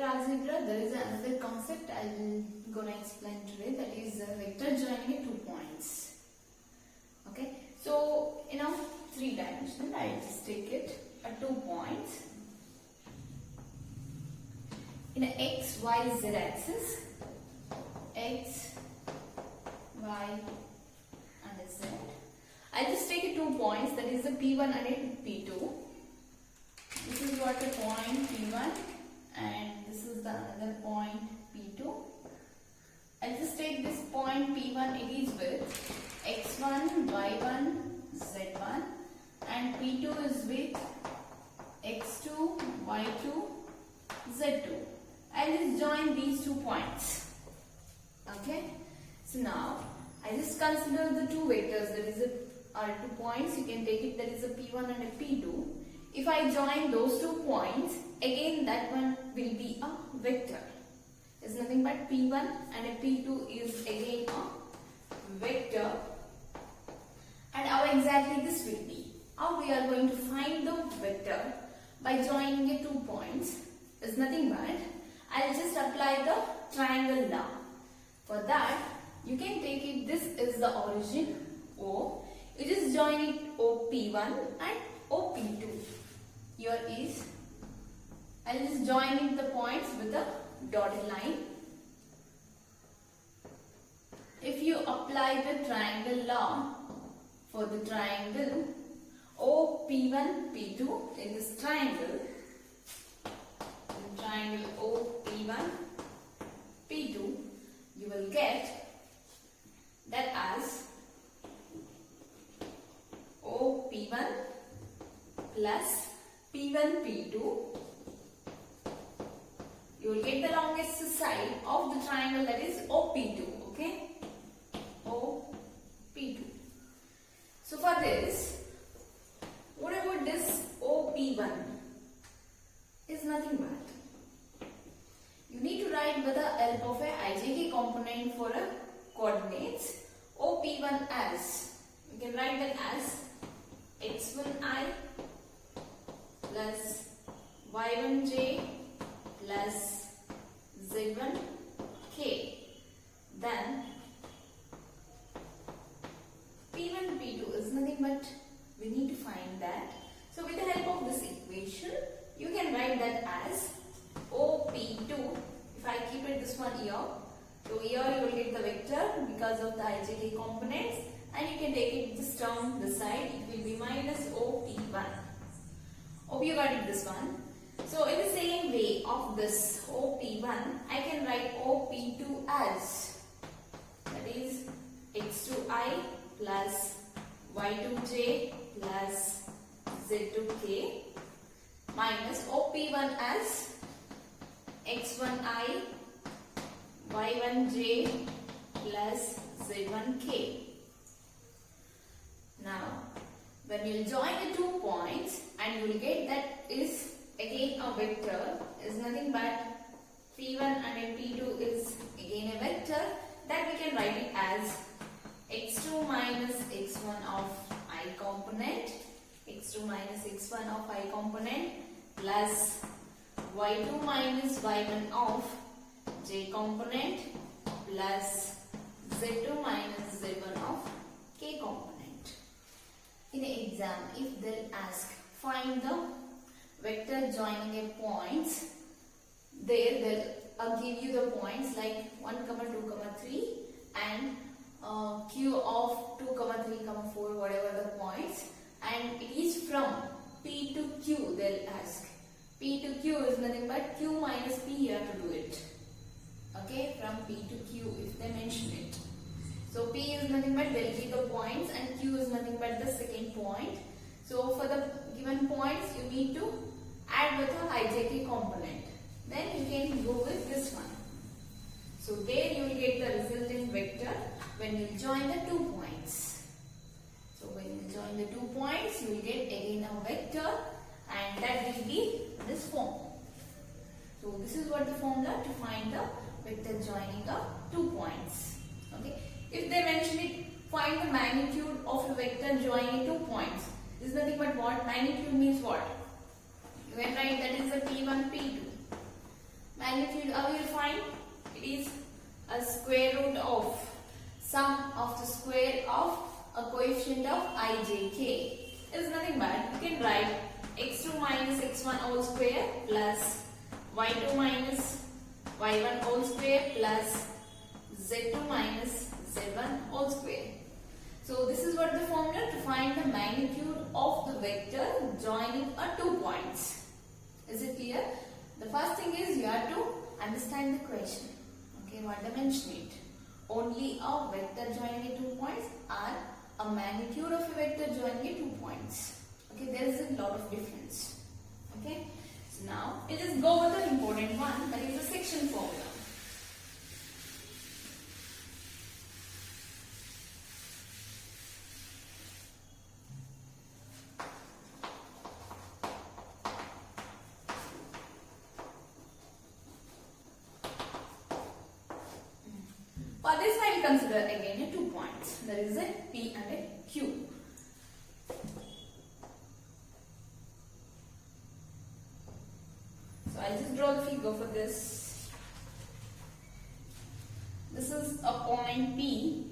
algebra, there is another concept I'm gonna explain today, that is vector joining 2 points. Okay, so in a 3-dimensional, I'll just take it at 2 points in a x, y, z axis, x, y, and z. I'll just take 2 points, that is the P1 and a P2. This is what a point P1 and this is the another point P2. I'll just take this point P1, it is with x1, y1, z1, and P2 is with x2, y2, z2. I'll just join these 2 points. Okay, so now I just consider the 2 vectors, that is are 2 points, you can take it, that is a P1 and a P2. If I join those 2 points, again that one will be a vector. It's nothing but P1 and a P2 is again a vector. And how exactly this will be? How we are going to find the vector by joining the 2 points is nothing but I'll just apply the triangle law. For that, you can take it, this is the origin O. You just join it OP1 and OP2. Here is, I'll just join in the points with a dotted line. If you apply the triangle law for the triangle OP1, P2, in this triangle OP1, P2, you will get that as OP1 plus P1, P2. You will get the longest side of the triangle, that is OP2. Okay, OP2. So for this, what about this OP1? Is nothing but you need to write with the help of a IJK component for a coordinates. OP1 as, you can write that as x1i plus y1j plus z1k. Then P1, P2 is nothing but we need to find that. So with the help of this equation, you can write that as OP2. If I keep it this one here, so here you will get the vector because of the IJK components, and you can take it this term this side, it will be minus OP1. Hope you got it this one. So in the same way of this OP1, I can write OP2 as, that is x2i plus y2j plus z2k minus OP1 as x1i y1j plus z1k. Now, when you join the 2 points and you will get that is again a vector, is nothing but P1 and P2 is again a vector, that we can write it as x2 minus x1 of I component, x2 minus x1 of I component plus y2 minus y1 of j component plus z2 minus z1 of k component. In an exam, if they'll ask find the vector joining a points, there they'll give you the points like 1, 2, 3 and q of 2, 3, 4, whatever the points, and it is from P to Q they'll ask. P to Q is nothing but Q minus P, you have to do it. Okay, from P to Q if they mention it. So P is nothing but they'll give the points and Q is nothing but the second point. So for the given points you need to add with a IJK component. Then you can go with this one. So there you will get the resultant vector when you join the 2 points. So when you join the 2 points, you will get again a vector, and that will be this form. So this is what the formula to find the vector joining the 2 points. Okay. If they mention it, find the magnitude of a vector joining 2 points. This is nothing but what? Magnitude means what? You can write that is the P1, P2. Magnitude is a square root of sum of the square of a coefficient of I, J, K. Is nothing but you can write x2 minus x1 whole square plus y2 minus y1 whole square plus z2 minus z1 whole square. So this is what the formula to find the magnitude of the vector joining a 2 points. Is it clear? The first thing is you have to understand the question. Okay, what dimension it? Only a vector joining a 2 points or a magnitude of a vector joining a 2 points. Okay, there is a lot of difference. Okay, so now let us go with the important one, that is the section formula. For this I will consider again a 2 points. There is a P and a Q. So I will just draw the figure for this. This is a point P.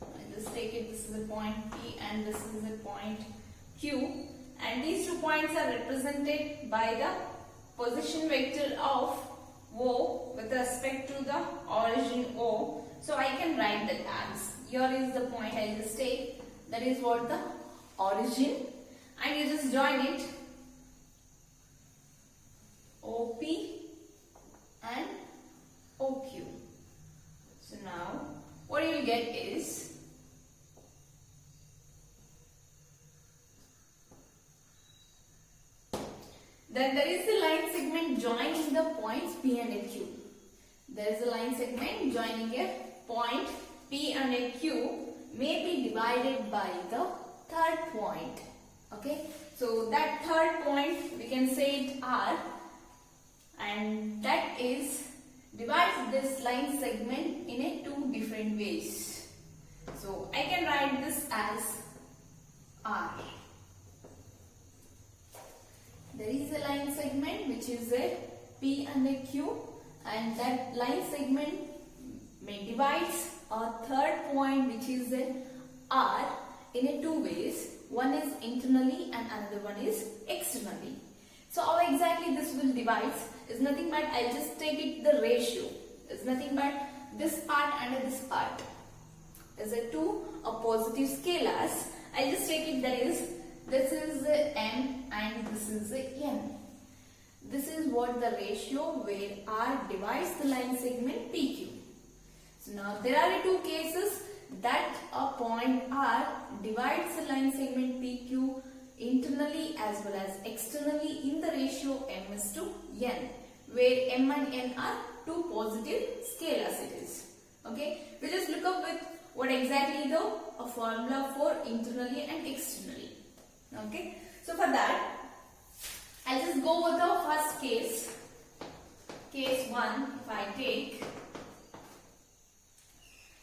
I just take it, this is a point P and this is a point Q. And these 2 points are represented by the position vector of O with respect to the origin O. So I can write that as, here is the point I just take, that is what the origin, and you just join it OP and OQ. So now what you will get is then there is a line segment joining the points P and a Q. There is a line segment joining a point P and a Q may be divided by the third point. Okay, so that third point we can say it R, and that is divides this line segment in a 2 different ways. So I can write this as R. There is a line segment which is a P and a Q, and that line segment may divides a third point which is a R in a 2 ways. One is internally and another one is externally. So how exactly this will divide is nothing but I'll just take it the ratio. It's nothing but this part and this part. Is a 2 positive scalars. I'll just take it that is this is a M and this is a N. This is what the ratio where R divides the line segment PQ. So now there are 2 cases that a point R divides the line segment PQ internally as well as externally in the ratio M is to N, where M and N are 2 positive scalars it is. Okay, we just look up with what exactly the formula for internally and externally. Okay, so for that I'll just go with the first case. Case 1 if I take.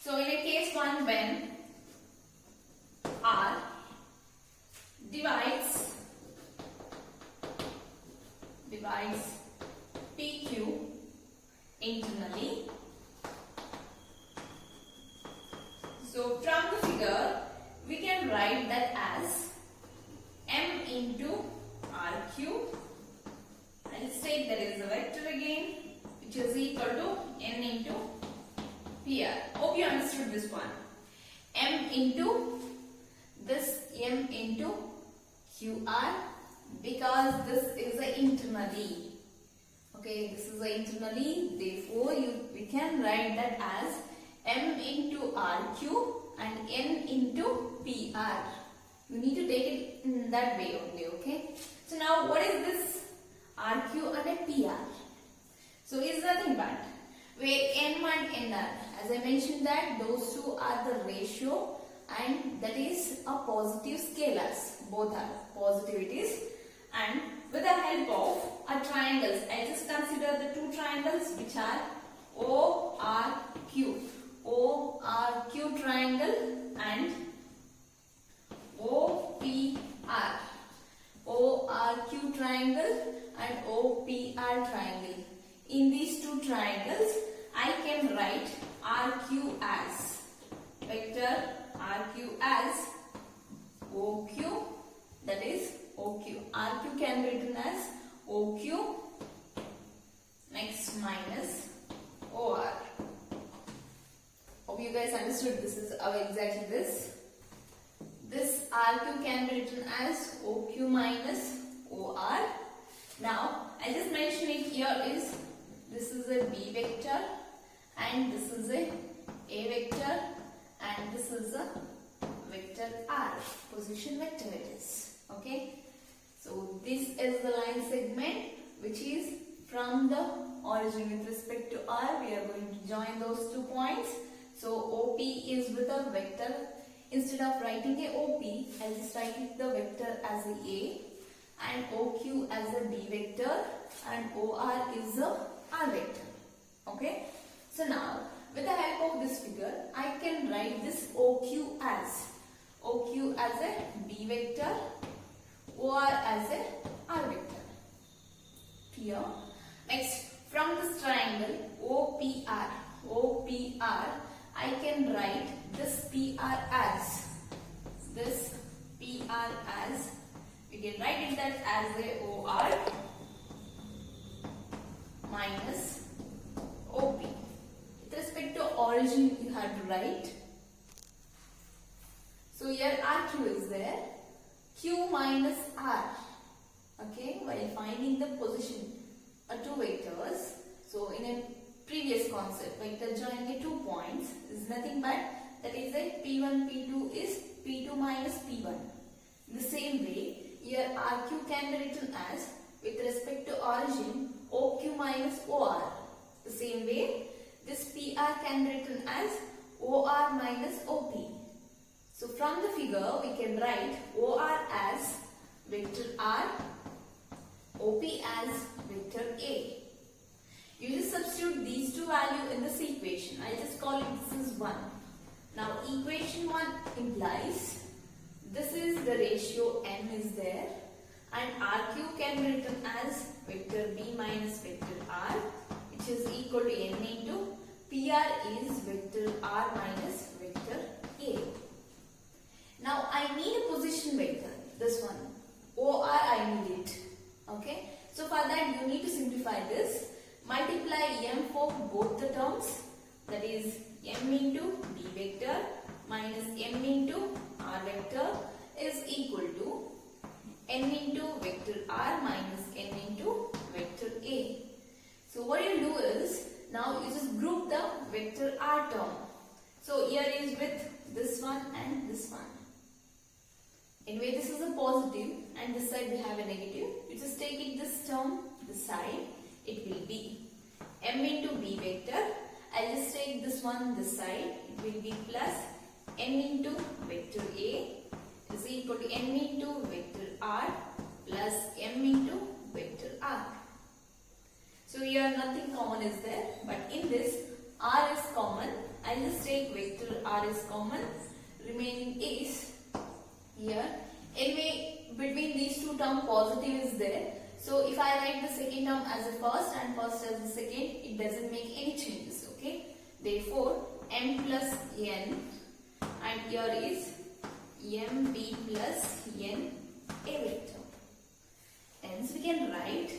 So in a case 1 when R divides PQ internally. So from the figure we can write that as M into RQ. I'll state that is a vector again which is equal to N into PR. Hope you understood this one. M into this M into QR, because this is a internally. Okay, this is a internally, therefore we can write that as M into RQ and N into PR. You need to take it in that way only, okay? So now what is this RQ and a PR? So it's nothing but where N and N are, as I mentioned that those 2 are the ratio and that is a positive scalars. Both are positivities, and with the help of a triangles, I just consider the 2 triangles which are ORQ. ORQ triangle and OPR. ORQ triangle and OPR triangle. in these two triangles, I can write RQ as vector RQ as OQ, that is OQ. RQ can be written as OQ, next minus OR. Hope you guys understood this is exactly this. This RQ can be written as OQ minus OR. Now, I just mentioned it here is, this is a B vector and this is a vector and this is a vector R, position vector it is. Okay. So, this is the line segment which is from the origin with respect to R. We are going to join those 2 points. So, OP is with a vector. Instead of writing a OP, I'll just write the vector as a and OQ as a B vector and OR is a R vector. Okay. So now, with the help of this figure, I can write this OQ as a B vector, OR as a R vector. Clear? Next, from this triangle OPR, I can write this PR as, we can write it that as a OR minus OP. With respect to origin, you have to write. So here RQ is there, Q minus R. Okay, while finding the position of 2 vectors. So in a previous concept, vector joining 2 points is nothing but, that is a P1, P2 is P2 minus P1. In the same way, here RQ can be written as, with respect to origin, OQ minus OR. The same way, this PR can be written as OR minus OP. So from the figure, we can write OR as vector R, OP as vector A. You just substitute these 2 values in this equation. I just call it this is 1. Now equation 1 implies this is the ratio M is there and RQ can be written as vector B minus vector R, which is equal to N into PR is vector R minus vector A. Now I need a position vector, this one, OR I need it. Okay. So for that you need to simplify this. Multiply M for both the terms, that is M into B vector minus M into R vector is equal to N into vector R minus N into vector A. So what you do is, now you just group the vector R term. So here is with this one and this one. Anyway, this is a positive and this side we have a negative. You just take it this term, this side, it will be M into B vector. I'll just take this one this side, it will be plus N into vector A is equal to N into vector R plus M into vector R. So here nothing common is there, but in this R is common. I'll just take vector R is common, remaining is here. Anyway, between these 2 terms positive is there. So if I write the second term as a first and first as the second, it doesn't make any changes. Okay. Therefore, M plus N and here is MB plus N A vector. Hence we can write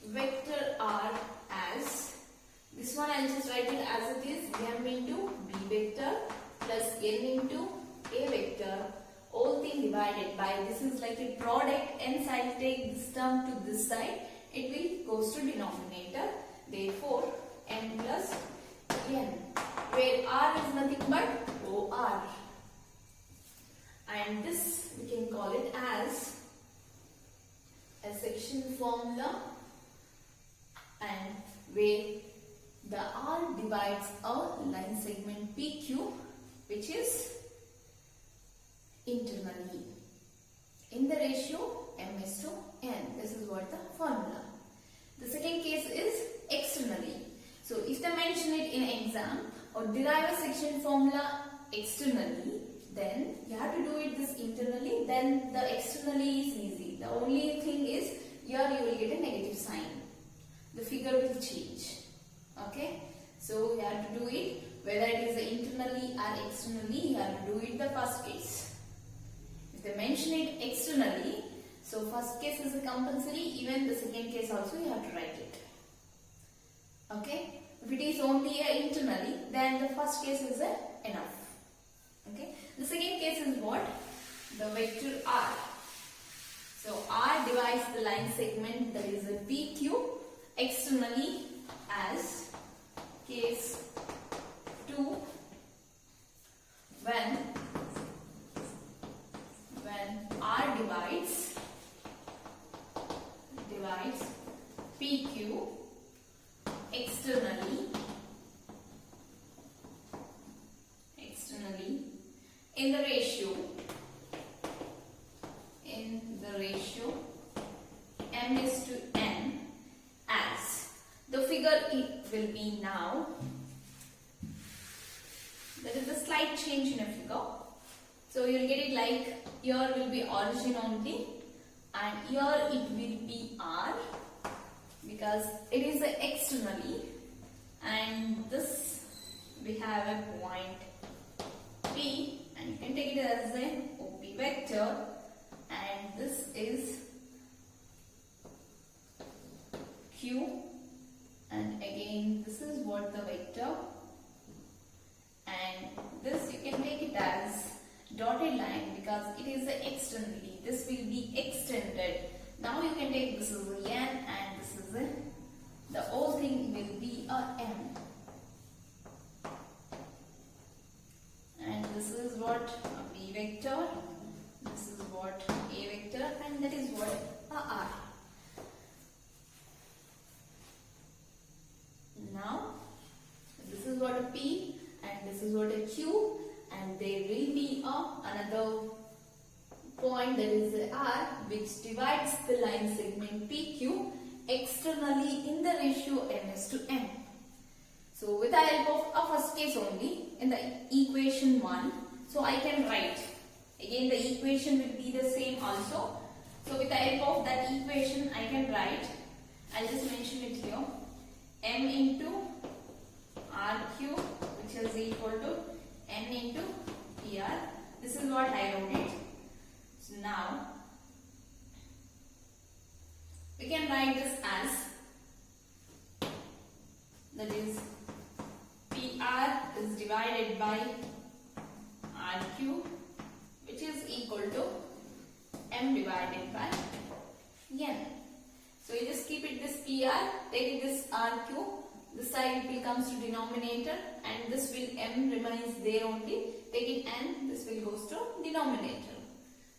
vector R as, this one I'll just write it as it is, M into B vector plus N into A vector, all thing divided by, this is like a product, hence I'll take this term to this side, it will goes to denominator. Therefore, N plus N, where R is nothing but OR. And this we can call it as a section formula, and where the R divides a line segment PQ, which is internally in the ratio M:N. This is what the formula. The second case is externally. So if they mention it in exam or derive a section formula externally, then you have to do it this internally, then the externally is easy. The only thing is here you will get an the figure will change. Okay, so you have to do it whether it is internally or externally. You have to do it the first case. If they mention it externally, so first case is a compulsory, even the second case also you have to write it. Okay, if it is only internally, then the first case is enough. Okay, the second case is what? The vector r. So r divides the line segment, that is a PQ, externally as case 2 when r divides PQ externally in the ratio m:n, as the figure it will be now. There is a slight change in a figure. So you will get it like here will be origin only and here it will be r, because it is externally, and this we have a point P, and you can take it as an OP vector, and this is Q, and again this is what the vector, and this you can make it as dotted line because it is externally. This will be extended. Now you can take this is a n and this is a, the whole thing will be a m, and this is what a B vector, this is what A vector, and that is what a R. Now this is what a P and this is what a Q, and there will be another point, that is a R, which divides the line segment PQ externally in the ratio m:n. So with the help of a first case only in the equation 1, so I can write, again the equation will be the same also. So with the help of that equation I can write, I'll just mention it here, m into RQ, which is equal to n into PR. This is what I wrote it. So now we can write this as, that is PR is divided by RQ, which is equal to m divided by n. So you just keep it this PR, take this RQ, this side it will comes to denominator, and this will m remains there only, take it n, this will goes to denominator.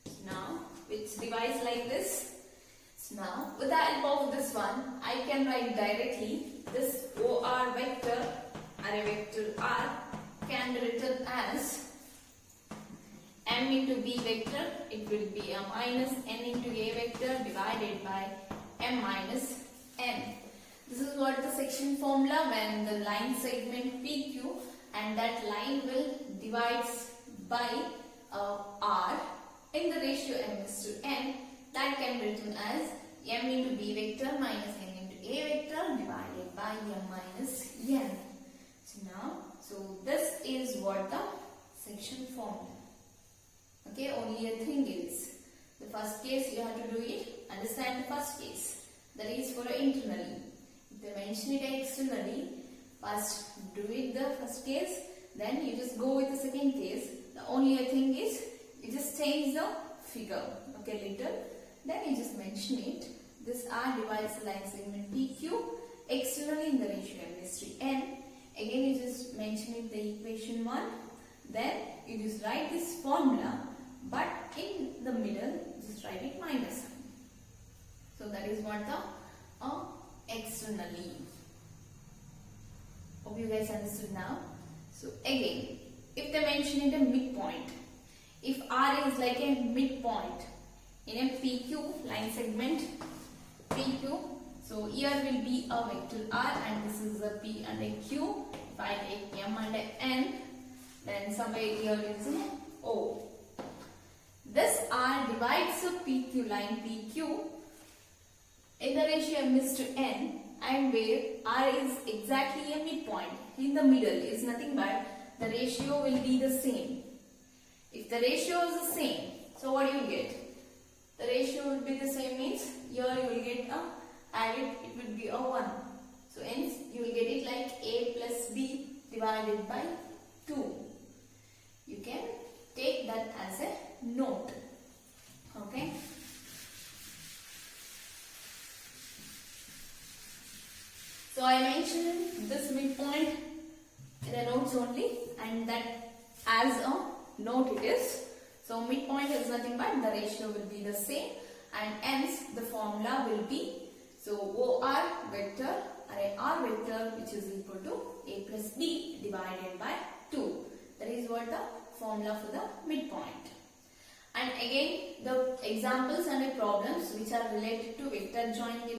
So now which divides like this. So now with the help of this one I can write directly this OR vector or a vector R can be written as m into B vector, it will be a minus n into A vector divided by m minus n. This is what the section formula when the line segment PQ and that line will divides by R in the ratio m:n, that can be written as m into B vector minus n into A vector divided by m minus n. So this is what the section formula. Okay, only a thing is, the first case you have to do it, understand the first case, that is for internally. If they mention it externally, first do it the first case, then you just go with the second case. The only thing is, you just change the figure, okay, little, then you just mention it. This R divides the line segment PQ externally in the ratio m:n. Again you just mention it the equation 1, then you just write this formula, but in the middle just write it minus sign. So that is what the externally. Hope you guys understood now. So again, if they mention it a midpoint, if R is like a midpoint in a PQ line segment PQ, so here will be a vector R and this is a P and a Q. If I take M and a N, then somewhere here is an O. This R divides a PQ line PQ in the ratio m:n, and where R is exactly a midpoint. In the middle is nothing but the ratio will be the same. If the ratio is the same, so what you will get? The ratio will be the same means here you will get a, add it will be a 1. So hence you will get it like A plus B divided by 2. You can take that as a note. Okay. So I mentioned this midpoint in the notes only, and that as a note it is. So midpoint is nothing but the ratio will be the same, and hence the formula will be, so OR vector or a R vector which is equal to A plus B divided by 2. That is what the formula for the midpoint. And again the examples and the problems which are related to vector joining